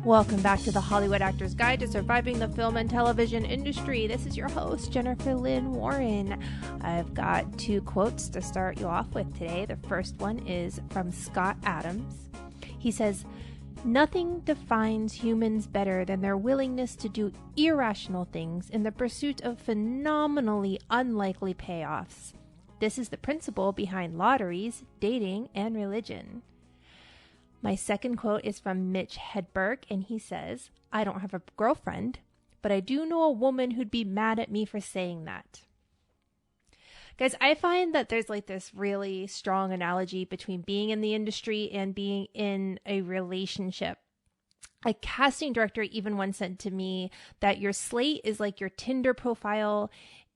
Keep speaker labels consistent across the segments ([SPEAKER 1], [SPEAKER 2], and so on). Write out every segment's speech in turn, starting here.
[SPEAKER 1] Welcome back to the Hollywood Actor's Guide to Surviving the Film and Television Industry. This is your host, Jennifer Lynn Warren. I've got two quotes to start you off with today. The first one is from Scott Adams. He says, "Nothing defines humans better than their willingness to do irrational things in the pursuit of phenomenally unlikely payoffs. This is the principle behind lotteries, dating, and religion." My second quote is from Mitch Hedberg, and he says, "I don't have a girlfriend, but I do know a woman who'd be mad at me for saying that." Guys, I find that there's like this really strong analogy between being in the industry and being in a relationship. A casting director even once said to me that your slate is like your Tinder profile.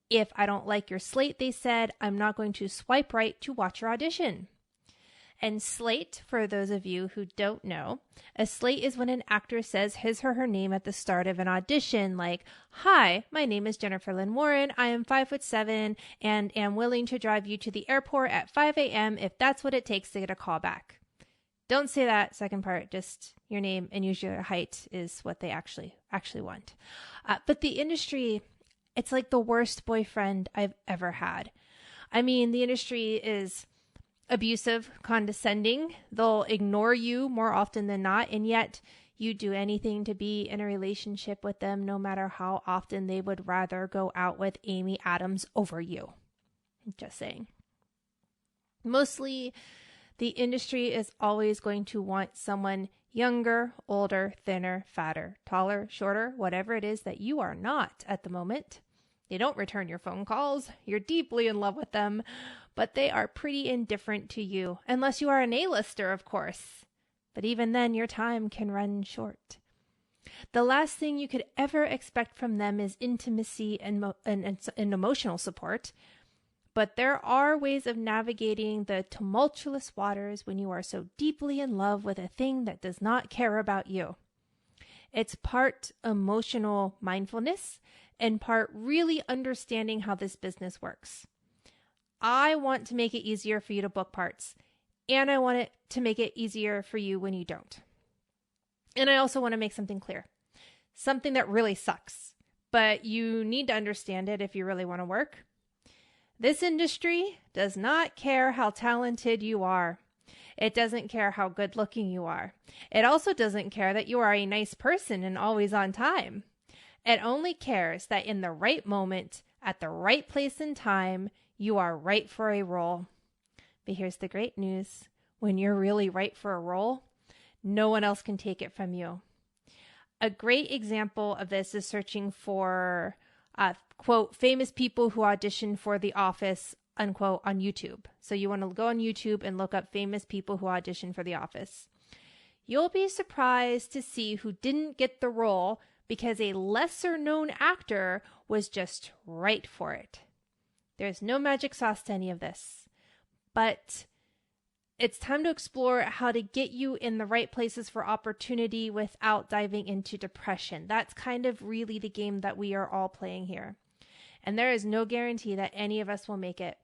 [SPEAKER 1] If I don't like your slate, they said, I'm not going to swipe right to watch your audition. And slate, for those of you who don't know, a slate is when an actor says his or her name at the start of an audition, like, "Hi, my name is Jennifer Lynn Warren. I am 5'7" and am willing to drive you to the airport at 5 a.m. if that's what it takes to get a call back." Don't say that second part, just your name and use your height is what they actually want. But the industry, it's like the worst boyfriend I've ever had. I mean, the industry is abusive, condescending. They'll ignore you more often than not, and yet you do anything to be in a relationship with them, no matter how often they would rather go out with Amy Adams over you. Just saying. Mostly, the industry is always going to want someone younger, older, thinner, fatter, taller, shorter, whatever it is that you are not at the moment. They don't return your phone calls. You're deeply in love with them, but they are pretty indifferent to you, unless you are an A-lister, of course. But even then, your time can run short. The last thing you could ever expect from them is intimacy and emotional support. But there are ways of navigating the tumultuous waters when you are so deeply in love with a thing that does not care about you. It's part emotional mindfulness and part really understanding how this business works. I want to make it easier for you to book parts, and I want it to make it easier for you when you don't. And I also want to make something clear, something that really sucks, but you need to understand it if you really want to work. This industry does not care how talented you are. It doesn't care how good looking you are. It also doesn't care that you are a nice person and always on time. It only cares that in the right moment, at the right place and time, you are right for a role. But here's the great news. When you're really right for a role, no one else can take it from you. A great example of this is searching for, quote, famous people who auditioned for The Office, unquote, on YouTube. So you want to go on YouTube and look up famous people who auditioned for The Office. You'll be surprised to see who didn't get the role because a lesser known actor was just right for it. There's no magic sauce to any of this, but it's time to explore how to get you in the right places for opportunity without diving into depression. That's kind of really the game that we are all playing here. And there is no guarantee that any of us will make it.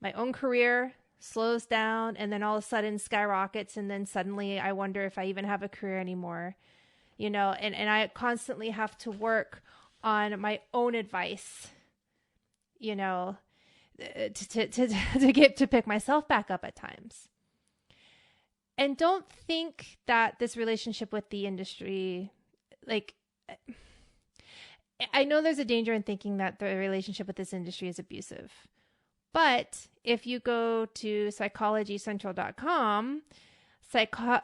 [SPEAKER 1] My own career slows down and then all of a sudden skyrockets, and then suddenly I wonder if I even have a career anymore. You know, and I constantly have to work on my own advice, you know, to pick myself back up at times. And don't think that this relationship with the industry, like, I know there's a danger in thinking that the relationship with this industry is abusive. But if you go to psychologycentral.com,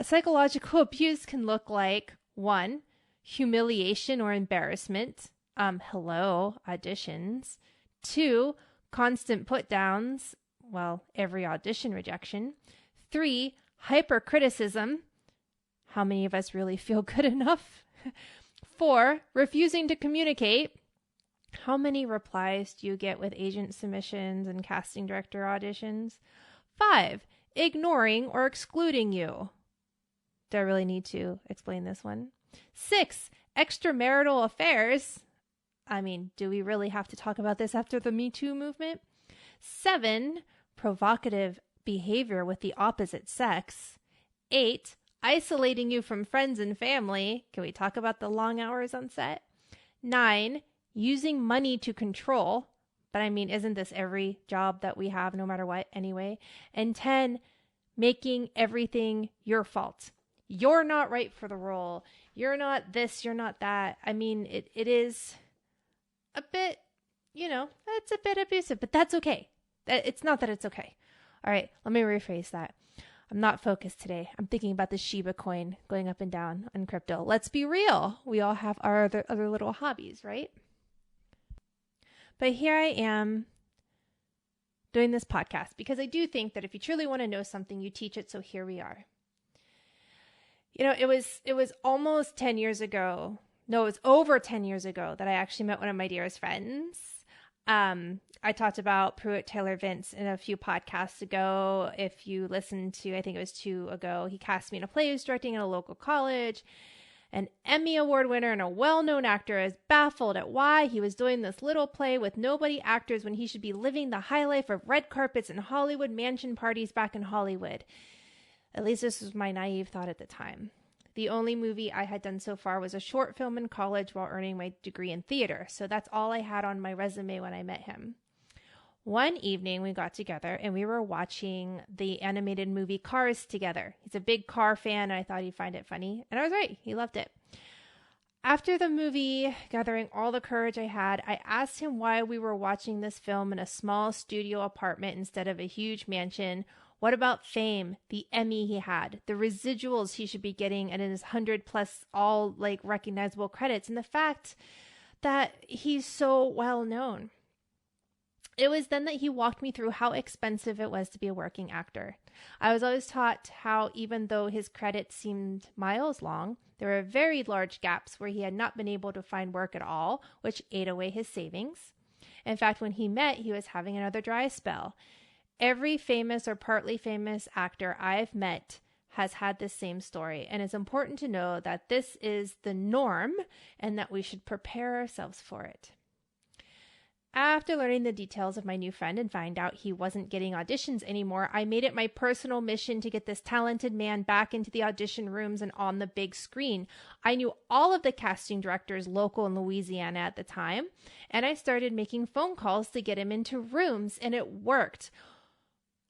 [SPEAKER 1] psychological abuse can look like 1, humiliation or embarrassment. Hello, auditions. 2, constant put downs. Well, every audition rejection. 3, hypercriticism. How many of us really feel good enough? 4, refusing to communicate. How many replies do you get with agent submissions and casting director auditions? 5, ignoring or excluding you. Do I really need to explain this one? 6, extramarital affairs. I mean, do we really have to talk about this after the Me Too movement? 7, provocative behavior with the opposite sex. 8, isolating you from friends and family. Can we talk about the long hours on set? 9, using money to control. But I mean, isn't this every job that we have, no matter what, anyway? And 10, making everything your fault. You're not right for the role. You're not this, you're not that. I mean, it is a bit, it's a bit abusive, but that's okay. It's not that it's okay. All right, let me rephrase that. I'm not focused today. I'm thinking about the Shiba coin going up and down on crypto. Let's be real. We all have our other little hobbies, right? But here I am doing this podcast because I do think that if you truly want to know something, you teach it. So here we are. It was almost 10 years ago. No, it was over 10 years ago that I actually met one of my dearest friends. I talked about Pruitt Taylor Vince in a few podcasts ago. If you listened to, I think it was 2 ago, he cast me in a play he was directing at a local college. An Emmy Award winner and a well-known actor is baffled at why he was doing this little play with nobody actors when he should be living the high life of red carpets and Hollywood mansion parties back in Hollywood. At least this was my naive thought at the time. The only movie I had done so far was a short film in college while earning my degree in theater, so that's all I had on my resume when I met him. One evening we got together and we were watching the animated movie Cars together. He's a big car fan and I thought he'd find it funny, and I was right. He loved it. After the movie, gathering all the courage I had, I asked him why we were watching this film in a small studio apartment instead of a huge mansion. What about fame, the Emmy he had, the residuals he should be getting, and his 100+ all recognizable credits, and the fact that he's so well known? It was then that he walked me through how expensive it was to be a working actor. I was always taught how even though his credits seemed miles long, there were very large gaps where he had not been able to find work at all, which ate away his savings. In fact, when he met, he was having another dry spell. Every famous or partly famous actor I've met has had this same story, and it's important to know that this is the norm and that we should prepare ourselves for it. After learning the details of my new friend and find out he wasn't getting auditions anymore, I made it my personal mission to get this talented man back into the audition rooms and on the big screen. I knew all of the casting directors local in Louisiana at the time, and I started making phone calls to get him into rooms, and it worked.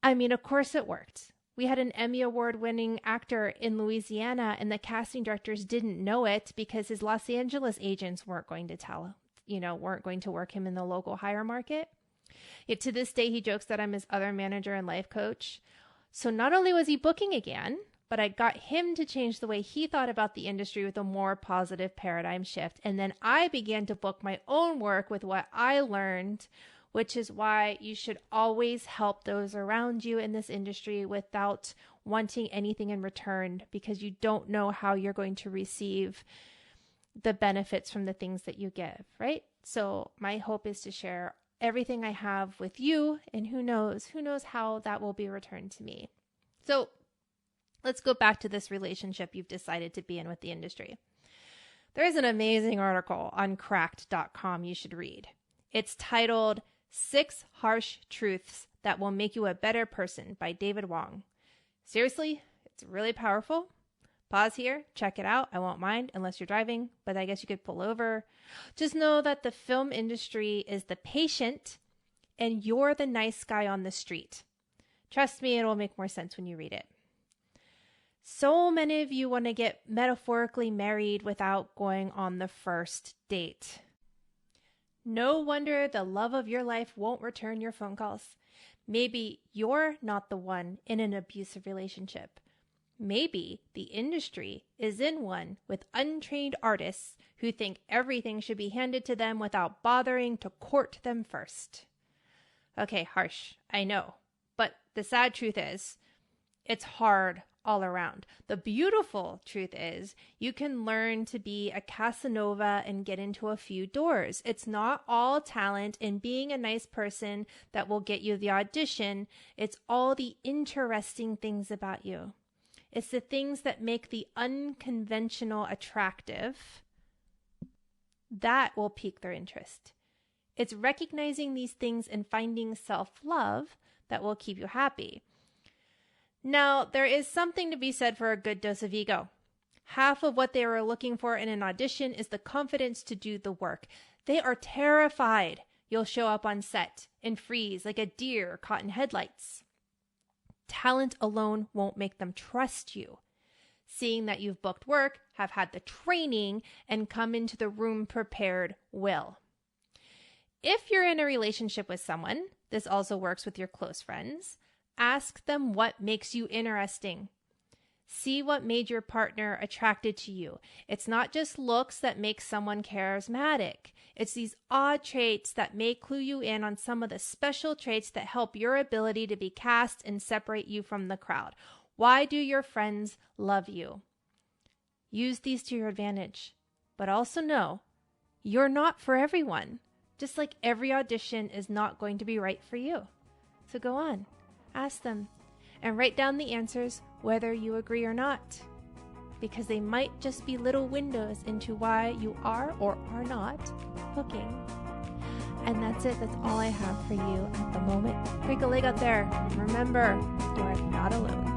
[SPEAKER 1] I mean, of course it worked. We had an Emmy Award-winning actor in Louisiana, and the casting directors didn't know it because his Los Angeles agents weren't going to work him in the local hire market. Yet to this day, he jokes that I'm his other manager and life coach. So not only was he booking again, but I got him to change the way he thought about the industry with a more positive paradigm shift. And then I began to book my own work with what I learned, which is why you should always help those around you in this industry without wanting anything in return, because you don't know how you're going to receive the benefits from the things that you give, right? So my hope is to share everything I have with you, and who knows how that will be returned to me. So let's go back to this relationship you've decided to be in with the industry. There's an amazing article on cracked.com you should read. It's titled 6 Harsh Truths That Will Make You a Better Person by David Wong. Seriously, it's really powerful. Pause here, check it out. I won't mind unless you're driving, but I guess you could pull over. Just know that the film industry is the patient and you're the nice guy on the street. Trust me, it'll make more sense when you read it. So many of you want to get metaphorically married without going on the first date. No wonder the love of your life won't return your phone calls. Maybe you're not the one in an abusive relationship. Maybe the industry is in one with untrained artists who think everything should be handed to them without bothering to court them first. Okay, harsh, I know. But the sad truth is, it's hard all around. The beautiful truth is, you can learn to be a Casanova and get into a few doors. It's not all talent and being a nice person that will get you the audition. It's all the interesting things about you. It's the things that make the unconventional attractive that will pique their interest. It's recognizing these things and finding self-love that will keep you happy. Now, there is something to be said for a good dose of ego. Half of what they are looking for in an audition is the confidence to do the work. They are terrified you'll show up on set and freeze like a deer caught in headlights. Talent alone won't make them trust you. Seeing that you've booked work, have had the training, and come into the room prepared will. If you're in a relationship with someone, this also works with your close friends, ask them what makes you interesting. See what made your partner attracted to you. It's not just looks that make someone charismatic. It's these odd traits that may clue you in on some of the special traits that help your ability to be cast and separate you from the crowd. Why do your friends love you? Use these to your advantage, but also know you're not for everyone, just like every audition is not going to be right for you. So go on, ask them, and write down the answers whether you agree or not, because they might just be little windows into why you are or are not booking. And that's it. That's all I have for you at the moment. Break a leg out there. Remember, you are not alone.